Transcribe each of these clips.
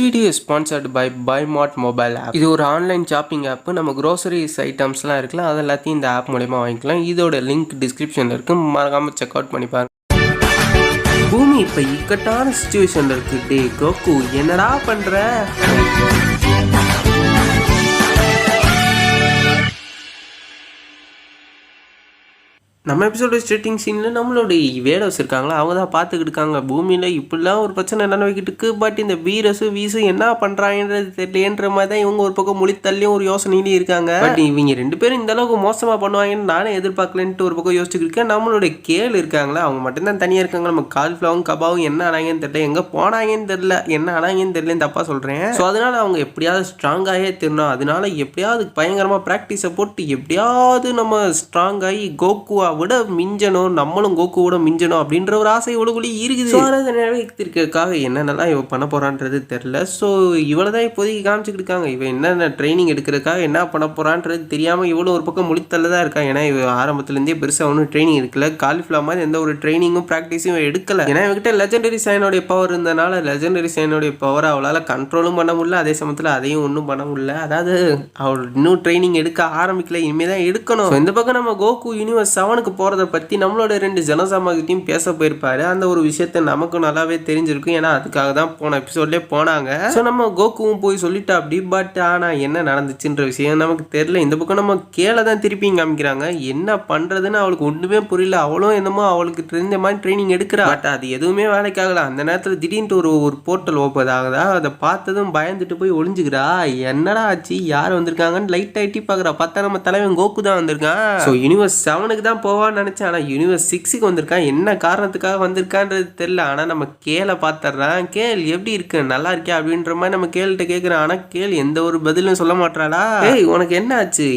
video is sponsored by BuyMart mobile app. இது ஒரு online shopping app. நம்ம groceries ஐட்டம்ஸ்லாம் இருக்கலாம், அது எல்லாத்தையும் இந்த ஆப் மூலமா வாங்கிக்கலாம். இதோட லிங்க் டிஸ்கிரிப்ஷன்ல இருக்கு, மறக்காம செக் அவுட் பண்ணி பாருங்க. பூமி இப்ப இக்கட்டான சிச்சுவேஷன்ல இருக்கு. டே கோகு, என்னடா பண்ற? நம்ம எபிசோட ஸ்டார்டிங் சீனில் நம்மளுடைய வேடோஸ் இருக்காங்களா, அவங்க தான் பார்த்துக்கிட்டு இருக்காங்க. பூமியில் இப்படிலாம் ஒரு பிரச்சனை நடந்துக்கிட்டு இருக்கு. பட் இந்த வீசு என்ன பண்ணுறாங்கன்றது தெரியலன்ற மாதிரி தான் இவங்க ஒரு பக்கம் முழித்தள்ளியும் ஒரு யோசனையிலையும் இருக்காங்க. பட் இவங்க ரெண்டு பேரும் இந்த அளவுக்கு மோசமாக பண்ணுவாங்கன்னு நானே எதிர்பார்க்கலன்ட்டு ஒரு பக்கம் யோசிச்சுட்டு இருக்கேன். நம்மளுடைய கேள் இருக்காங்களா, அவங்க மட்டும்தான் தனியாக இருக்காங்க. நம்ம கால்ஃப்ளவரும் கபாவும் என்ன ஆனாங்கன்னு தெரியல, எங்கே போனாங்கன்னு தெரியல, என்ன ஆனாங்கன்னு தெரியலன்னு தப்பாக சொல்கிறேன். ஸோ அதனால அவங்க எப்படியாவது ஸ்ட்ராங்காகவே தெரியணும். அதனால எப்படியாவது பயங்கரமாக ப்ராக்டிஸை போட்டு எப்படியாவது நம்ம ஸ்ட்ராங் ஆகி கோகுவா விட மிஞ்சணும், நம்மளும் கோகுவோட மிஞ்சணும் அப்படின்ற ஒரு ஆசை இவளுக்குள்ளே இருக்குது. ஸோ அதை நிறைவேற்றிருக்கிறதுக்காக என்னென்னலாம் இவ பண்ண போறான்றது தெரியல. ஸோ இவளை தான் இப்போதைக்கு காமிச்சுக்கிட்டு இருக்காங்க. இவன் என்னென்ன ட்ரைனிங் எடுக்கிறதுக்காக என்ன பண்ண போறான்றது தெரியாமல் இவ்வளோ ஒரு பக்கம் முழித்தல்ல தான் இருக்கா. ஏன்னா இவ ஆரம்பத்துலேருந்தே பெருசாக ஒன்றும் ட்ரைனிங் எடுக்கல. காலிஃப்ளவர் மாதிரி எந்த ஒரு ட்ரைனிங்கும் ப்ராக்டிஸும் எடுக்கல. ஏன்னா இவகிட்ட லெஜெண்டரி சைனோடைய பவர் இருந்தனால லெஜெண்டரி சைனோடைய பவரை அவளால் கண்ட்ரோலும் பண்ண முடியல, அதே சமயத்தில் அதையும் ஒன்றும் பண்ண முடியல. அதாவது அவள் இன்னும் ட்ரைனிங் எடுக்க ஆரம்பிக்கல, இனிமேல் தான் எடுக்கணும். இந்த பக்கம் நம்ம கோகு யூனிவர்ஸ் 7 போறதை பத்தி நம்மளோட 2 ஜனசாமகிட்டையும் பேச போயிருப்பாரு. அந்த ஒரு விஷயத்த நமக்கு நல்லாவே தெரிஞ்சிருக்கும், ஏன்னா அதுக்காக தான் போன எபிசோட்லேயே போனாங்க. ஸோ நம்ம கோகுவும் போய் சொல்லிட்டா அப்படி. பட் ஆனா என்ன நடந்துச்சுன்ற விஷயம் நமக்கு தெரியல. இந்த பக்கம் நம்ம கேள தான் திருப்பி காமிக்கிறாங்க. என்ன பண்றதுன்னு அவளுக்கு ஒன்றுமே புரியல. அவளும் என்னமோ அவளுக்கு தெரிஞ்ச மாதிரி ட்ரைனிங் எடுக்கிறா. பட் அது எதுவுமே வேலைக்காகல. அந்த நேரத்தில் திடீர்னு ஒரு போர்ட்டல் ஓப்பன் ஆகுதா, அதை பார்த்ததும் பயந்துட்டு போய் ஒளிஞ்சுக்கிறா. என்னடா ஆச்சு, யார் வந்திருக்காங்கன்னு லைட் ஆயிட்டி பாக்குறா. பார்த்தா நம்ம தலைவன் கோகு தான் வந்திருக்கான். ஸோ யூனிவர்ஸ் 7க்கு தான் போவான்னு நினைச்சேன். ஆனால் யூனிவர்ஸ் 6க்கு வந்திருக்கான். என்ன காரணத்துக்காக வந்திருக்கான்றது தெரியல. ஆனால் நம்ம கேளை பார்த்துட்றான். கேள் எப்படி இருக்கு, நல்லா இருக்கியா அப்படின்ற மாதிரி நம்ம கேள்கிட்ட கேட்குறான். ஆனால் கேள் எந்த ஒரு பதிலும் சொல்ல மாட்டாளா. ஏய் உனக்கு என்ன ஆச்சு,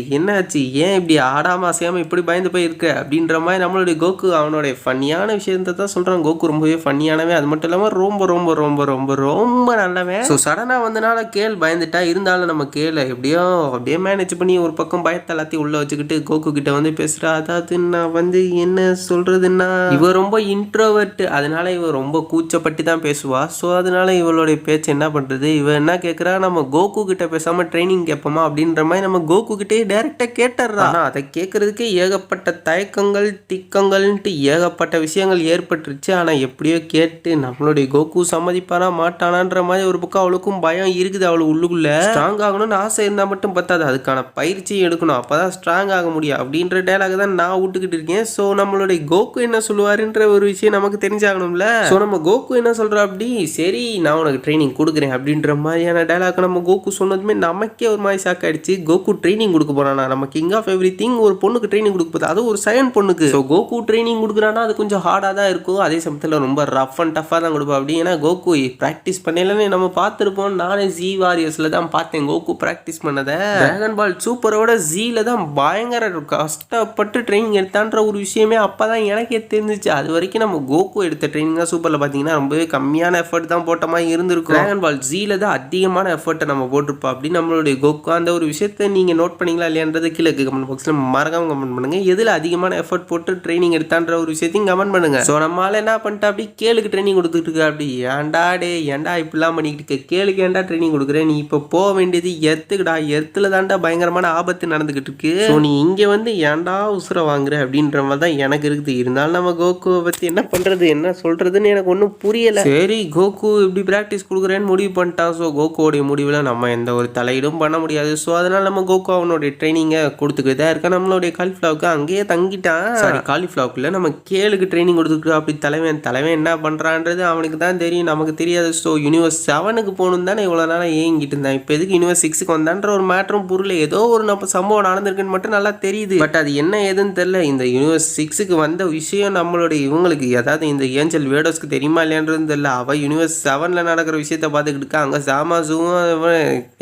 ஏன் இப்படி ஆடாம அசையாம இப்படி பயந்து போய் இருக்க அப்படின்ற மாதிரி நம்மளுடைய கோகு அவனுடைய ஃபன்னியான விஷயத்தை தான் சொல்றான். கோகு ரொம்பவே ஃபன்னியானவே, அது மட்டும் இல்லாமல் ரொம்ப ரொம்ப ரொம்ப ரொம்ப ரொம்ப நல்லவன். ஸோ சடனாக வந்தனால கேள் பயந்துட்டா. இருந்தாலும் நம்ம கேளை எப்படியோ அப்படியே மேனேஜ் பண்ணி ஒரு பக்கம் பயத்தை எல்லாத்தையும் உள்ள வச்சுக்கிட்டு கோகு கிட்ட வந்து பேசுறா. அதாவது நான் வந்து என்ன சொல்றதுன்னா, இவ ரொம்ப இன்ட்ரோவர்ட், அதனால இவ ரொம்ப கூச்சப்பட்டு தான் பேசுவா. ஸோ அதனால இவளுடைய பேச்சு என்ன பண்றது, இவ என்ன கேட்குறா, நம்ம கோகு கிட்ட பேசாம ட்ரைனிங் கேட்போமா அப்படின்ற மாதிரி நம்ம கோகு கிட்டே டைரக்டா கேட்டுறா. ஆனால் அதை கேட்கறதுக்கே ஏகப்பட்ட தயக்கங்கள் திக்கங்கள்ன்ட்டு ஏகப்பட்ட விஷயங்கள் ஏற்பட்டுருச்சு. ஆனால் எப்படியோ கேட்டு நம்மளுடைய கோகு சம்மதிப்பானா மாட்டானான்ற மாதிரி ஒரு பக்கம் அவளுக்கும் பயம் இருக்குது. அவளுக்கு உள்ளுக்குள்ள ஸ்ட்ராங் ஆகணும்னு ஆசை இருந்தால் மட்டும் பத்தாது, அதுக்கான பயிற்சியும் எடுக்கணும், அப்பதான் ஸ்ட்ராங் ஆக முடியும் அப்படின்ற டைலாக் தான் நான் விட்டுக்கிட்டு இருக்கேன். ஸோ நம்மளுடைய கோகு என்ன சொல்லுவாருன்ற ஒரு விஷயம் நமக்கு தெரிஞ்சாகணும்ல. ஸோ நம்ம கோகு என்ன சொல்றா அப்படி, சரி நான் உனக்கு ட்ரைனிங் கொடுக்குறேன் அப்படின்ற மாதிரியான டைலாக் நம்ம கோகு சொன்னதுமே நமக்கே ஒரு மாதிரி ஷாக் ஆயிடுச்சு. கோகு ட்ரைனிங் கொடுக்க போறானா, நம்ம கிங் ஆஃப் எவ்ரி திங் ஒரு பொண்ணுக்கு ட்ரைனிங் கொடுக்க போகுது, அது ஒரு சைன் பொண்ணுக்கு. ஸோ கோகு ட்ரைனிங் கொடுக்குறானா அது கொஞ்சம் ஹார்டாக தான் இருக்கும், அதே சமயத்தில் ரொம்ப ரஃப் அண்ட் டஃபாக தான் கொடுப்போம். அப்படி ஏன்னா கோகு ப்ராக்டிஸ் பண்ணலன்னு நம்ம பார்த்துருப்போம். நானே ஜி வாரியர்ஸில் தான் பார்த்தேன் கோகு ப்ராக்டிஸ் பண்ணதை. டிராகன் பால் சூப்பரோட ஜீல தான் பயங்கர கஷ்டப்பட்டு ட்ரைனிங் எடுத்தான்ற ஒரு விஷயமே அப்பதான் எனக்கே தெரிஞ்சிச்சு. அது வரைக்கும் நம்ம கோகு எடுத்த ட்ரைனிங் சூப்பர்ல பாத்தீங்கன்னா ரொம்பவே கம்மியான எஃபர்ட் தான் போட்ட மாதிரி இருந்திருக்கும். டிராகன் பால் ஜீல தான் அதிகமான எஃபர்ட்டை நம்ம போட்டிருப்போம். அப்படி நம்மளுடைய கோகு அந்த ஒரு விஷயத்தை நீங்க நோட் பண்ணீங்களா இல்லையான்றது கீழே கமெண்ட் பாக்ஸ்ல மறக்காம கமெண்ட் பண்ணுங்க. எதுல அதிகமான எஃபர்ட் போட்டு ட்ரைனிங் எடுத்தான்ற ஒரு விஷயத்தையும் கமெண்ட் பண்ணுங்க. ஸோ நம்மளால என்ன பண்ணிட்டா அப்படி கேளுக்கு ட்ரைனிங் கொடுத்துட்டு இருக்க. அப்படி ஏன்டா டே ஏன்டா இப்படிலாம் பண்ணிக்கிட்டு இருக்க, கேளுக்கு ஏன்டா ட்ரைனிங் கொடுக்குறேன், நீ இப்போ போக வேண்டியது எர்த்துக்குடா, எர்த்துல தாண்டா பயங்கரமான ஆபத்து நடந்துகிட்டு இருக்கு. ஸோ நீ இங்க வந்து ஏன்டா உசுரை வாங்குற அப்படின்ற மாதிரி தான் எனக்கு இருக்குது. இருந்தாலும் நம்ம கோகுவை பற்றி என்ன பண்ணுறது என்ன சொல்கிறதுன்னு எனக்கு ஒன்றும் புரியலை. சரி கோகு இப்படி ப்ராக்டிஸ் கொடுக்குறேன்னு முடிவு பண்ணிட்டான். ஸோ கோகுவோடைய முடிவில் நம்ம எந்த ஒரு தலையீடும் பண்ண முடியாது. ஸோ அதனால் நம்ம கோகு அவனுடைய ட்ரைனிங்கை கொடுத்துக்கிட்டு தான் இருக்கா. நம்மளுடைய காலிஃப்ளவருக்கு அங்கேயே தங்கிட்டான். சாரி காலிஃப்ளவருக்குள்ள நம்ம கேளுக்கு ட்ரைனிங் கொடுத்துக்கிட்டோம். அப்படி தலைவன் என்ன பண்ணுறான்றது அவனுக்கு தான் தெரியும், நமக்கு தெரியாது. ஸோ யூனிவர்ஸ் 7க்கு போகணும் தானே இவ்வளோ நாளாக ஏங்கிட்டு இருந்தான். இப்போ எதுக்கு யூனிவர்ஸ் 6க்கு வந்தான்ற ஒரு மேட்டரும் புரியல. ஏதோ ஒரு நம்ம சம்பவம் நடந்திருக்குன்னு மட்டும் நல்லா தெரியுது. பட் அது என்ன ஏதுன்னு தெரியல. இந்த யூனிவர்ஸ் 6க்கு வந்த விஷயம் நம்மளுடைய இவங்களுக்கு அதாவது இந்த ஏஞ்சல் வேடோஸ்க்கு தெரியுமா இல்லையான்றது தெரியல. அவ யூனிவர்ஸ் 7ல நடக்கிற விஷயத்த பார்த்துக்கிட்டு இருக்கா. அங்கே சாமாசுவும்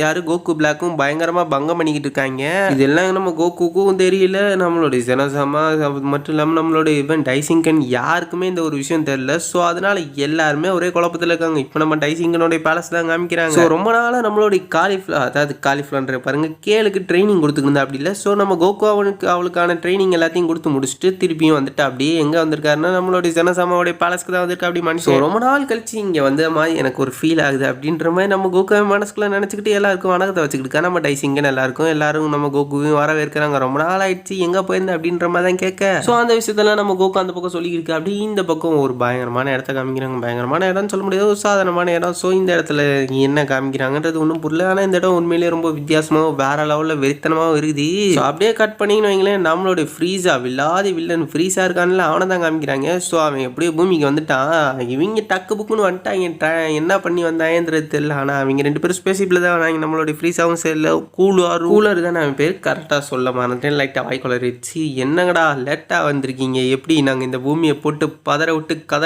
யாரு கோகு பிளாக்கும் பயங்கரமா பங்கம் பண்ணிக்கிட்டு இருக்காங்க. இதெல்லாம் நம்ம கோகுக்கும் தெரியல, நம்மளுடைய ஜனசாமா மட்டும் இல்லாமல் நம்மளுடைய இவன் டைசிங்கன் யாருக்குமே இந்த ஒரு விஷயம் தெரியல. ஸோ அதனால எல்லாருமே ஒரே குழப்பத்தில் இருக்காங்க. இப்போ நம்ம டைசிங்கனுடைய பேலஸ் தான் காமிக்கிறாங்க. ஸோ ரொம்ப நாளாக நம்மளுடைய காலிஃப்ளவர் பாருங்க கேளுக்கு ட்ரைனிங் கொடுத்துக்கிருந்தா அப்படி இல்லை. ஸோ நம்ம கோகு அவளுக்கான ட்ரைனிங் எல்லாத்தையும் கொடுத்து போட்டு முடிச்சுட்டு திருப்பியும் வந்துட்டு அப்படியே எங்கே வந்திருக்காருன்னா நம்மளுடைய ஜனசாமாவுடைய பேலஸ்க்கு தான் வந்திருக்கு அப்படி மனுஷன் ரொம்ப நாள் கழிச்சு இங்கே வந்த மாதிரி எனக்கு ஒரு ஃபீல் ஆகுது அப்படின்ற மாதிரி நம்ம கோகுவை மனசுக்குள்ள நினச்சிக்கிட்டு எல்லாருக்கும் வணக்கத்தை வச்சுக்கிட்டு நம்ம டைசிங்கன்னு எல்லாரும் நம்ம கோகுவையும் வரவேற்கிறாங்க. ரொம்ப நாள் ஆயிடுச்சு எங்கே போயிருந்தேன் அப்படின்ற மாதிரி தான் கேட்க. ஸோ அந்த விஷயத்தெல்லாம் நம்ம கோகு அந்த பக்கம் சொல்லியிருக்கு. அப்படி இந்த பக்கம் ஒரு பயங்கரமான இடத்த காமிக்கிறாங்க. பயங்கரமான இடம்னு சொல்ல முடியாது, ஒரு சாதாரணமான இடம். ஸோ இந்த இடத்துல என்ன காமிக்கிறாங்கன்றது ஒன்றும் புரியல. ஆனால் இந்த இடம் உண்மையிலேயே ரொம்ப வித்தியாசமாக வேற லெவலில் வெறித்தனமாக இருக்குது. ஸோ அப்படியே கட் பண்ணிங்கன்னு வைங்களேன், நம்மளுடைய ஃப்ரீஸா வில்லாதி வில்லன் ஃப்ரீஸா இருக்கான்ல அவனை தான் காமிக்கிறாங்க. ஸோ அவன் எப்படியோ பூமிக்கு வந்துட்டான். இவங்க டக்கு புக்குன்னு வந்துட்டாங்க, என்ன பண்ணி வந்தாங்கன்றது தெரியல. ஆனால் அவங்க 2 பேரும் ஸ்பேசிப்பில் தான் வந்தாங்க. நம்மளுடைய ஃப்ரீஸாவும் சரியில்லை, கூலர் தான் அவன் பேர் கரெக்டாக சொல்ல மாட்டேன். லைட்டாக வாய்க்குளரிச்சு என்னங்கடா லேட்டாக வந்திருக்கீங்க, எப்படி நாங்கள் இந்த பூமியை போட்டு கதற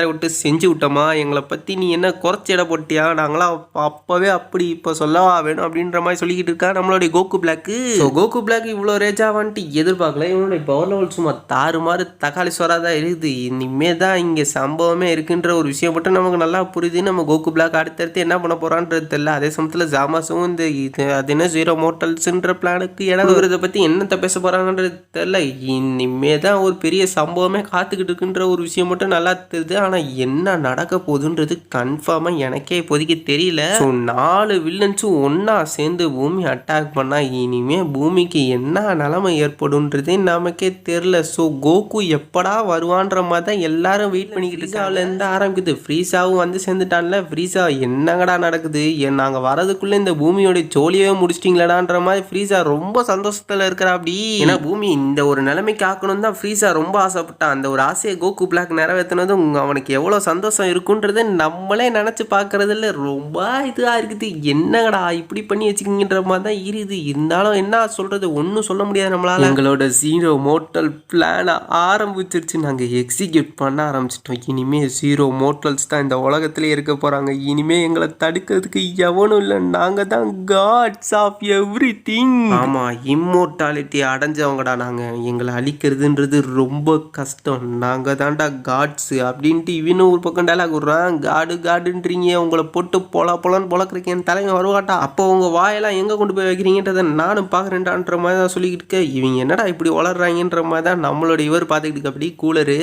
விட்டு செஞ்சு விட்டோமா, எங்களை பற்றி நீ என்ன குறைச்சி இட போட்டியா, நாங்களாம் அப்போவே அப்படி இப்போ சொல்லவா வேணும் அப்படின்ற மாதிரி சொல்லிக்கிட்டு இருக்கா நம்மளுடைய Goku black. So Goku black இவ்வளோ ரேஜா வந்துட்டு எதிர்பார்க்கல. இவனுடைய பவர் லெவல் சும்மா தாறுமாறு தக்காளி சோறா தான் இருக்குது. இனிமே தான் இங்கே சம்பவமே இருக்குன்ற ஒரு விஷயம் மட்டும் நமக்கு நல்லா புரியுது. நம்ம கோகு பிளாக் அடுத்தடுத்து என்ன பண்ண போகிறான்றது தெரியல. அதே சமயத்தில் ஜாமாஸும் இந்த இது அது என்ன ஜீரோ மோட்டல்ஸ்ன்ற பிளானுக்கு இடம் பற்றி என்னத்தை பேச போகிறாங்கன்றது தெரியல. இனிமே தான் ஒரு பெரிய சம்பவமே காத்துக்கிட்டு இருக்குன்ற ஒரு விஷயம் மட்டும் நல்லா தெரியுது. ஆனால் என்ன நடக்க போகுதுன்றது கன்ஃபார்மாக எனக்கே இப்போதைக்கு தெரியல. ஸோ 4 வில்லன்ஸும் ஒன்றா சேர்ந்து பூமி அட்டாக் பண்ணால் இனிமே பூமிக்கு என்ன நிலைமை ஏற்படும்ன்றதே நமக்கே தெரியல. ஸோ கோகு எப்படா வருவான்ற மாதிரி தான் எல்லாரும் வெயிட் பண்ணிக்கிட்டு இருந்து ஆரம்பிக்குது. ஃப்ரீஸாவும் வந்து சேர்ந்துட்டான்ல. ஃப்ரீஸா என்னங்கடா நடக்குது, நாங்கள் வரதுக்குள்ளே இந்த பூமியோட ஜோலியவே முடிச்சிட்டிங்களாடான்ற மாதிரி ஃப்ரீஸா ரொம்ப சந்தோஷத்தில் இருக்கிறா. அப்படி ஏன்னா பூமி இந்த ஒரு நிலைமைக்கு ஆக்கணும் தான் ஃப்ரீஸா ரொம்ப ஆசைப்பட்டான். அந்த ஒரு ஆசையை கோகு பிளாக் நிறைவேற்றினதும் அவனுக்கு எவ்வளோ சந்தோஷம் இருக்குன்றதை நம்மளே நினச்சி பார்க்கறதில்ல. ரொம்ப இதாக இருக்குது. என்னங்கடா இப்படி பண்ணி வச்சுக்கிங்கன்ற மாதிரி தான் இருக்குது. இருந்தாலும் என்ன சொல்கிறது, ஒன்றும் சொல்ல முடியாது நம்மளால். எங்களோட ஜீரோ மோட்டல் பிளானை ஆரம்பிச்சிருச்சு, நாங்கள் எக்ஸிக்யூட் பண்ண ஆரம்பிச்சிட்டோம். இனிமேல் ஜீரோ மோட்டல்ஸ் தான் இந்த உலகத்திலே இருக்க போகிறாங்க. இனிமேல் எங்களை தடுக்கிறதுக்கு எவனும் இல்லை, நாங்கள் தான் காட்ஸ் ஆஃப் எவ்ரிதிங். ஆமாம், இம்மோர்டாலிட்டி அடைஞ்சவங்கடா நாங்கள். எங்களை அழிக்கிறதுன்றது ரொம்ப கஷ்டம், நாங்கள் தான்டா காட்ஸு அப்படின்ட்டு இவனும் ஒரு பக்கம் டைலாக் விட்றான். காடுன்றீங்க, உங்களை போட்டு பொலன்னு பொழக்கிறீங்க, என் தலைமை வருவாட்டா. அப்போ உங்கள் வாயெல்லாம் எங்கே கொண்டு போய் வைக்கிறீங்கன்றதை நானும் பார்க்குறேன்டான்ற மாதிரி தான் சொல்லிக்கிட்டு இருக்க. இவங்க என்னடா இப்படி வளர்றாங்கன்ற மாதிரி தான் நம்மளோட இவர் பார்த்துக்கிட்டு அப்படி கூலரு.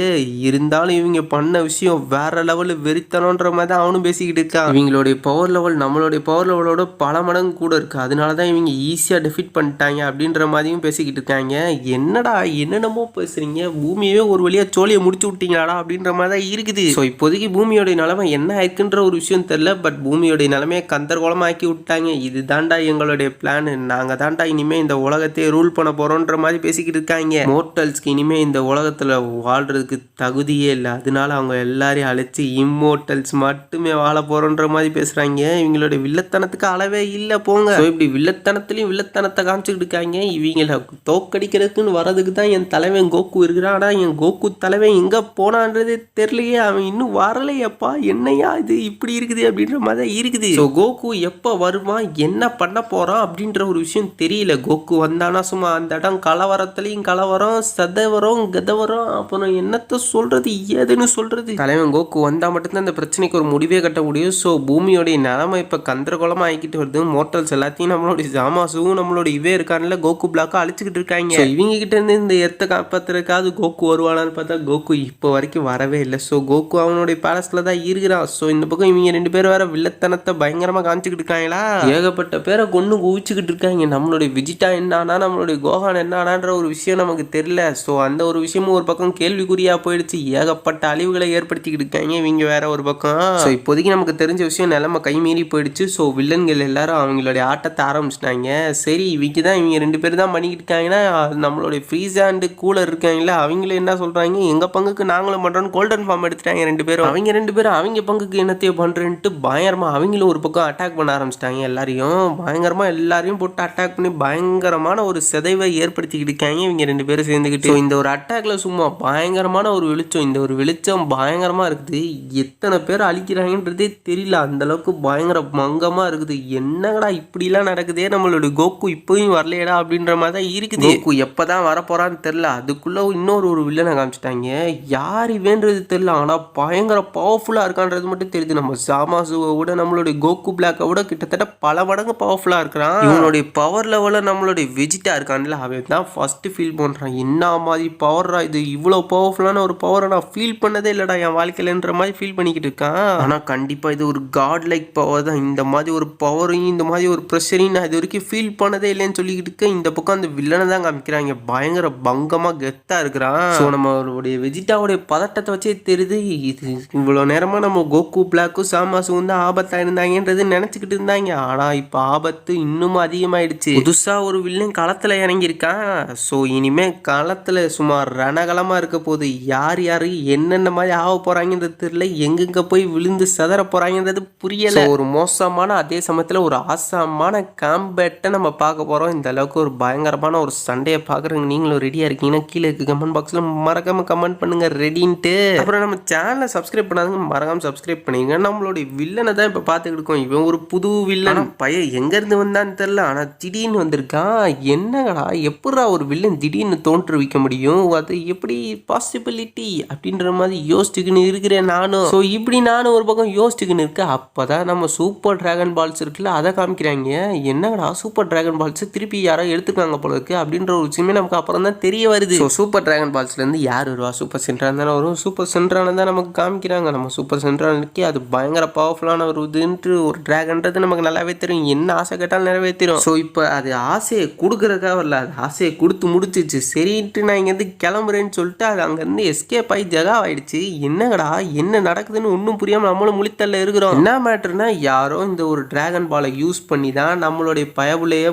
இருந்தாலும் இவங்க பண்ண விஷயம் வேற லெவலில் வெறித்தனன்ற மாதிரி தான் அவனும் பேசிக்கிட்டு இருக்கான். இவங்களுடைய பவர் லெவல் நம்மளுடைய பவர் லெவலோட பல மடங்கு கூட இருக்குது. அதனால தான் இவங்க ஈஸியாக டெஃபிட் பண்ணிட்டாங்க அப்படின்ற மாதிரியும் பேசிக்கிட்டு இருக்காங்க. என்னடா என்னென்னமோ பேசுகிறீங்க, பூமியவே ஒரு வழியாக சோழியை முடிச்சு விட்டீங்களாடா அப்படின்ற மாதிரி தான் இருக்குது. ஸோ இப்போதைக்கு பூமியோடைய நிலைமை என்ன ஆயிருக்குன்ற ஒரு விஷயம் தெரியல. பட் பூமியோடைய நிலைமையை கந்தர்கோலமாக்கி விட்டாங்க. இது தாண்டா எங்களுடைய பிளான், நாங்கள் தாண்டா இனிமேல் இந்த உலகத்தை ரூல் பண்ண போகிறோன்ற மாதிரி பேசிக்கிட்டு இருக்காங்க. மோட்டல்ஸ்க்கு இனிமேல் இந்த உலகத்தில் வாழ்கிறதுக்கு தகுதியே இல்லை, அதனால அவங்க எல்லாரையும் அழைச்சி இம்மோட்டல்ஸ் மட்டுமே வாழ போகிறோன்ற மாதிரி பேசுகிறாங்க. இவங்களுடைய வில்லத்தனத்துக்கு அளவே இல்லை போங்க. ஸோ இப்படி வில்லத்தனத்துலேயும் வில்லத்தனத்தை காமிச்சிக்கிட்டு இருக்காங்க. இவங்களை தோக்கடிக்கிறதுக்குன்னு வரதுக்கு தான் என் தலைவன் கோகு இருக்கிறான். ஆனால் என் கோகு தலைவன் எங்கே போனான்றதே தெரியலையே, அவன் இன்னும் வரலையப்பா, என்னையா இது இப்படி இருக்குது அப்படின்ற மாதிரி தான் இருக்குது. ஸோ கோகு எப்போ வருவான், என்ன பண்ண போகிறான் அப்படின்ற ஒரு விஷயம் தெரியல. கோகு வந்தானா சும்மா அந்த இடம் கலவரத்துலேயும் கலவரம், சதவரம் கதவரம், அப்புறம் என்னத்தை சொல்கிறது ஏதுன்னு சொல்கிறது. தலைவன் கோகு வந்தால் மட்டும்தான் அந்த பிரச்சனைக்கு ஒரு முடிவே கட்ட முடியும். ஸோ பூமியோடைய நிலைமை இப்போ கந்தரகோலமாக ஆகிக்கிட்டு வருது. மோட்டல்ஸ் எல்லாத்தையும் நம்மளுடைய ஜாமாஸும் நம்மளோட இவே இருக்கான்ல கோகு பிளாக்கும் அழிச்சிக்கிட்டு இருக்காங்க. இவங்க கிட்ட இருந்து இந்த எர்த்தை காப்பாற்றுறதுக்காவது கோகு வருவானான்னு பார்த்தா கோகு இப்போ வரைக்கும் வரவே இல்லை. ஸோ கோகு அவனுடைய பேலஸில் தான் இருக்கிறான். ஸோ இந்த பக்கம் இவங்க 2 பேரும் வேற வில்லத்தனத்தை பயங்கரமாக காமிச்சிக்கிட்டு இருக்காங்களா. ஏகப்பட்ட பேரை கொண்டு குவிச்சுக்கிட்டு இருக்காங்க. நம்மளுடைய விஜிட்டா என்னானா நம்மளுடைய கோகான் என்னானான்ற ஒரு விஷயம் நமக்கு தெரியல. ஸோ அந்த ஒரு விஷயமும் ஒரு பக்கம் கேள்விக்குறியாக போயிடுச்சு. ஏகப்பட்ட அழிவுகளை ஏற்படுத்திக்கிட்டு இருக்காங்க இவங்க வேற ஒரு பக்கம். ஸோ இப்போதைக்கு நமக்கு தெரிஞ்ச விஷயம் நிலைமை கைமீறி போயிடுச்சு. ஸோ வில்லன்கள் எல்லாரும் அவங்களுடைய ஆட்டத்தை ஆரம்பிச்சிட்டாங்க. சரி இவங்க தான் இவங்க 2 பேர் தான் பண்ணிக்கிட்டு இருக்காங்கன்னா நம்மளுடைய ஃப்ரீஸா அண்ட் கூலர் இருக்காங்களா அவங்களே என்ன சொல்கிறாங்க, எங்கள் பங்குக்கு நாங்களும் பண்ணுறோன்னு கோல்டன் ஃபார்ம் எடுத்துட்டாங்க 2 பேரும். அவங்க 2 பேரும் அவங்க பங்குக்கு என்னத்தையோ பண்ணுறேன்ட்டு பயங்கரமாக அவங்களும் ஒரு பக்கம் அட்டாக் பண்ண ஆரம்பிச்சிட்டாங்க. எல்லாரையும் பயங்கரமாக எல்லாரையும் போட்டு அட்டாக் பண்ணி பயங்கரமான ஒரு சிதைவை ஏற்படுத்திக்கிட்டு இருக்காங்க இவங்க 2 பேரும் சேர்ந்துக்கிட்டு. இந்த ஒரு அட்டாக்ல சும்மா பயங்கரமான ஒரு வெளிச்சம், இந்த ஒரு வெளிச்சம் பயங்கரமாக இருக்குது. எத்தனை பேர் அழிக்கிறாங்கன்றதே தெரியல, அந்த அளவுக்கு பயங்கர மங்கமாக இருக்குது. என்னங்கடா இப்படிலாம் நடக்குதே, நம்மளுடைய கோகு இப்போயும் வரலையடா அப்படின்ற மாதிரி தான் இருக்குது. கோகு எப்போ தான் வரப்போறான்னு தெரில. அதுக்குள்ளே இன்னொரு வில்லனை காமிச்சிட்டாங்க. யார் இவேன்றது தெரில, ஆனால் பயங்கர பவர்ஃபுல்லாக இருக்கான்றது மட்டும் தெரியுது. நம்ம ஜாமாஸுவை விட நம்மளுடைய கோகு பிளாக்கை விட கிட்டத்தட்ட பல மடங்கு பவர்ஃபுல்லாக இருக்கிறான். இவனுடைய பவர் லெவலில் நம்மளுடைய வெஜிட்டா இருக்கான்ல அவன் தான் ஃபர்ஸ்ட் ஃபீல் பண்ணுறான். என்ன மாதிரி பவர்ரா இது, இவ்வளோ பவர்ஃபுல்லான ஒரு பவரை நான் ஃபீல் பண்ணதே இல்லைடா என் வாழ்க்கையிலன்ற மாதிரி ஃபீல் பண்ணிக்கிட்டு இருக்கான். ஆனால் கண்டிப்பாக இது ஒரு காட் லைக் பவர் தான். இந்த மாதிரி ஒரு பவரையும் இந்த மாதிரி ஒரு ப்ரெஷரையும் நான் இது வரைக்கும் ஃபீல் பண்ணதே இல்லைன்னு சொல்லிக்கிட்டு இருக்கேன். இந்த பக்கம் அந்த வில்லனை தான் காமிக்கிறாங்க, பயங்கர பங்கமாக கெத்தாக இருக்கிறான். ஸோ நம்மளுடைய வெஜிடாவுடைய பதட்டத்தை வச்சே தெரியுது இது இவ்வளோ நேரமாக நம்ம கோகு பிளாக்கும் சாமாசும் தான் ஆபத்தாக இருந்தாங்கன்றது நினச்சிக்கிட்டு இருந்தாங்க. ஆனால் இப்போ ஆபத்து இன்னும் அதிகமாயிடுச்சு. புதுசாக ஒரு வில்லன் களத்தில் இறங்கியிருக்கான். ஸோ இனிமேல் களத்தில் சுமார் ரணகலமாக இருக்க போது, யார் யார் என்னென்ன மாதிரி ஆக போகிறாங்கன்றது தெரியல, எங்கெங்கே போய் விழுந்து சதற போகிறாங்கன்றது புரியலை. ஒரு மோசமான அதே சமயத்தில் ஒரு ஆசமான காம்பேட்டை நம்ம பார்க்க போகிறோம். இந்த அளவுக்கு ஒரு பயங்கரமான ஒரு சண்டையை பார்க்குறவங்க நீங்களும் ரெடியாக இருக்கீங்கன்னா கீழே இருக்க கமெண்ட் பாக்ஸில் மறக்காமல் கமெண்ட் பண்ணுங்கள் ரெடின்ட்டு. அப்புறம் நம்ம சேனலை சப்ஸ்கிரைப் பண்ணாதுங்க, மறக்காமல் சப்ஸ்கிரைப் பண்ணிங்க. நம்மளுடைய வில்லனை தான் இப்போ பார்த்துக்கிட்டு இருக்கோம். இவன் ஒரு புது வில்லன், பையன் எங்கேருந்து வந்தான்னு தெரில, ஆனால் திடீர்னு வந்திருக்கான். என்னடா எப்படா ஒரு வில்லன் திடீர்னு தோற்றுவிக்க முடியும், அது எப்படி பாசிபிலிட்டி அப்படின்ற மாதிரி யோசிச்சுக்கின்னு இருக்கிறேன் நானும். ஸோ இப்படி நானும் ஒரு பக்கம் யோசிச்சுக்கின்னு இருக்கேன். அப்போ தான் நம்ம சூப்பர் டிராகன் பால்ஸ் இருக்குல்ல அதை காமிக்கிறாங்க. என்னடா சூப்பர் டிராகன் பால்ஸ் திருப்பி யாரோ எடுத்துக்காங்க போல இருக்கு அப்படின்ற ஒரு விஷயமே நமக்கு அப்புறம் தான் தெரிய வருது. ஸோ சூப்பர் டிராகன் பால்ஸ்லேருந்து யார் வருவா, சூப்பர் சென்ட்ரான் தானே வரும். சூப்பர் சென்ட்ரான தான் நமக்கு காமிக்கிறாங்க. நம்ம சூப்பர் சென்ட்ரானுக்கே அது பயங்கர பவர்ஃபுல்லான ஒரு இதுன்ட்டு ஒரு டிராகன்றது நமக்கு நல்லாவே தெரியும், என்ன ஆசை கேட்டாலும் நிறைவேற்றிடும். ஸோ இப்போ அது ஆசையை கொடுக்குறதுக்காக வரல, அது ஆசையை கொடுத்து முடிச்சிச்சு. சரின்ட்டு நான் இங்கேருந்து கிளம்புறேன்னு சொல்லிட்டு அது அங்கேருந்து எஸ்கேப் ஆகி ஜகா ஆயிடுச்சு. என்னங்கடா என்ன நடக்குதுன்னு ஒன்றும் புரியாமல் நம்மளும் முழித்தல்ல இருக்கிறோம். என்ன மேட்டர்னா யாரோ இந்த ஒரு டிராகன் பாலை யூஸ் பண்ணி தான் நம்மளுடைய பயவுலையே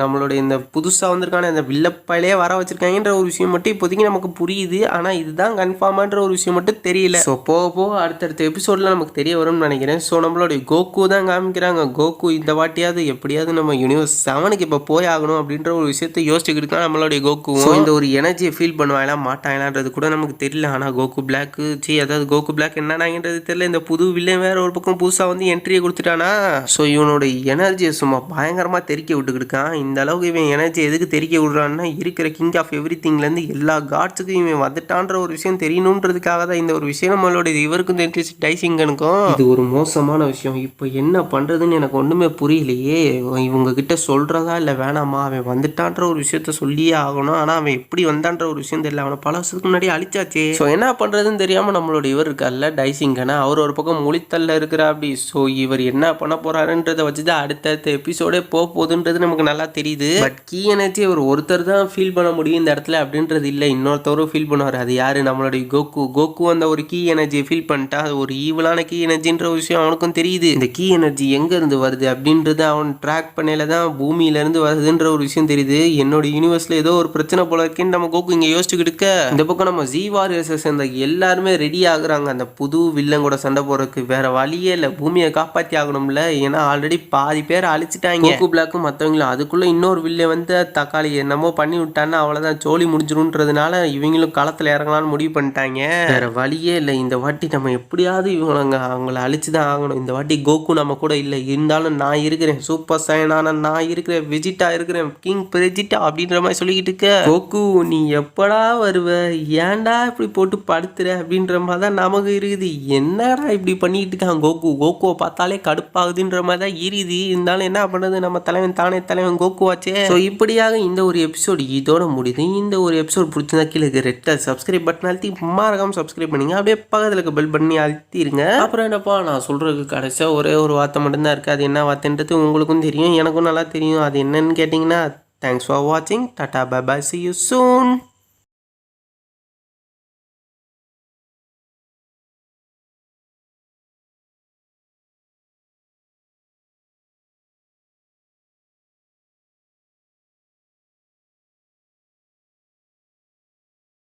நம்மளுடைய இந்த புதுசாக வந்திருக்கான இந்த வில்லப்பையிலே வர வச்சிருக்காங்கன்ற ஒரு விஷயம் மட்டும் இப்போதைக்கு நமக்கு புரியுது. ஆனால் இதுதான் கன்ஃபார்மான்ற ஒரு விஷயம் மட்டும் தெரியல. ஸோ போக போக அடுத்தடுத்த எபிசோடில் நமக்கு தெரிய வரும்னு நினைக்கிறேன். ஸோ நம்மளுடைய கோகு தான் காமிக்கிறாங்க. கோகு இந்த வாட்டியாவது எப்படியாவது நம்ம யூனிவர்ஸ் 7க்கு இப்போ போய் ஆகணும் அப்படின்ற ஒரு விஷயத்தை யோசிச்சுக்கிட்டு தான் நம்மளுடைய கோகு. ஸோ இந்த ஒரு எனர்ஜியை ஃபீல் பண்ணுவாங்களா மாட்டாங்களான்றது கூட நமக்கு தெரியல. ஆனால் கோகு பிளாக்கு அதாவது கோகு பிளாக் என்னன்னாங்கன்றது தெரியல. இந்த புது வில்லன் வேற ஒரு பக்கம் புதுசாக வந்து என்ட்ரியை கொடுத்துட்டானா. ஸோ இவனோட எனர்ஜியை சும்மா பயங்கரமாக தெறிக்க விட்டுக்கிட்டு இருக்கான். இந்த அளவுக்கு இவன் எனர்ஜி எதுக்கு தெறிக்க விடுறான்னா இருக்கிற கிங் ஆஃப் எவ்ரி திங்லேருந்து எல்லா காட்ஸுக்கும் இவன் வந்துட்டான்ற ஒரு விஷயம் தெரியணுன்றதுக்காக தான் இந்த ஒரு விஷயம் நம்மளுடைய இவருக்கும் தெரிஞ்சு டைசிங்கனுக்கும். இது ஒரு மோசமான விஷயம். இப்போ என்ன பண்ணுறதுன்னு எனக்கு ஒன்றுமே புரியலையே. இவங்க கிட்ட சொல்கிறதா இல்லை வேணாமா, அவன் வந்துட்டான்ற ஒரு விஷயத்த சொல்லியே ஆகணும். ஆனால் அவன் எப்படி வந்தான்ற ஒரு விஷயம் தெரியல, அவனை பல வருஷத்துக்கு முன்னாடி அழிச்சாச்சே. ஸோ என்ன பண்ணுறதுன்னு தெரியாமல் நம்மளோட இவர் இருக்கார்ல டைசிங்கனா, அவர் ஒரு பக்கம் முழித்தல்ல இருக்கிறா அப்படி. ஸோ இவர் என்ன பண்ண போகிறாருன்றதை வச்சு தான் அடுத்தடுத்த எபிசோடே போகுதுன்றது நமக்கு நல்லா தெரியுது. பட் கீ எனர்ஜி அவர் ஒருத்தர் தான் ஃபீல் பண்ண முடியும் இந்த இடத்துல அப்படின்றது இல்லை, இன்னொருத்தவரும் ஃபீல் பண்ணுவார். அது யார், நம்மளுடைய கோகு அந்த ஒரு கீ எனர்ஜியை ஃபீல் பண்ணிட்டா அது ஒரு ஈவலான கீ எனர்ஜின்ற ஒரு விஷயம் அவனுக்கும் தெரியுது. இந்த கீ எனர்ஜி எங்கேருந்து வருது அப்படின்றது அவன் ட்ராக் பண்ணையில தான் பூமியிலேருந்து வருதுன்ற ஒரு விஷயம் தெரியுது. என்னோட யூனிவர்ஸில் ஏதோ ஒரு பிரச்சனை போல இருக்குன்னு நம்ம கோகு இங்கே யோசிச்சுக்கிட்டு இருக்க, இந்த பக்கம் நம்ம ஜி வாரியர்ஸை சேர்ந்த எல்லாருமே ரெடி ஆகுறாங்க அந்த புது வில்லன் கூட சண்டை போறதுக்கு. வேற வழியே இல்லை, பூமியை காப்பாற்றி ஆகணும்ல. ஏன்னா ஆல்ரெடி பாதி பேர் அழிச்சிட்டாங்க கோகு பிளாக்கும் மற்றவங்களும். அதுக்குள்ளே இன்னொரு வில்லன் வந்து தக்காளி என்னமோ பண்ணி விட்டான்னா அவ்வளோதான் ஜோலி முடிஞ்சிரும்ன்றதுனால இவங்களும் களத்தில் இறங்கலான்னு முடிவு பண்ணிட்டாங்க. வேற வழியே இல்லை, இந்த வாட்டி நம்ம எப்படியாவது அவங்கள அழிச்சு தான் ஆகணும். இந்த வாட்டி கோகு நம்ம கூட இல்லை, இருந்தாலும் நான் இருக்கிறேன், சூப்பர் சைனான நான் இருக்கிறேன், வெஜிட்டா இருக்கிறேன், கிங் வெஜிட்டா அப்படின்ற மாதிரி சொல்லிக்கிட்டு இருக்க. கோகு நீ எப்படா வருவ, ஏன்டா இப்படி போட்டு படுத்துற அப்படின்ற மாதிரி தான் நமக்கு இருக்குது. என்னடா இப்படி பண்ணிட்டு இருக்கான் கோகுவை பார்த்தாலே கடுப்பாகுதுன்ற மாதிரி தான் இருக்குது. இருந்தாலும் என்ன பண்ணுறது, நம்ம தலைவன் தானே தலைவன் கோகுவாச்சே. ஸோ இப்படியாக இந்த ஒரு எபிசோடு இதோட முடியுது. இந்த ஒரு எபிசோட் பிடிச்சிருந்தா கீழே ரெட் சப்ஸ்கிரைப் பட்டன் அழுத்தி மறக்காம சப்ஸ்கிரைப் பண்ணிங்க. அப்படியே பக்கத்தில் இருக்க பெல் பண்ணி அழுத்திடுங்க. அப்புறம் என்னப்பா நான் சொல்கிறதுக்கு கடைசியாக ஒரே ஒரு வார்த்தை மட்டும்தான் இருக்குது. அது என்ன வார்த்தைன்றது உங்களுக்கும் தெரியும், எனக்கும் நல்லா தெரியும். அது என்னன்னு கேட்டிங்கன்னா, தேங்க்ஸ் ஃபார் வாட்சிங். Tata bye bye, see you soon.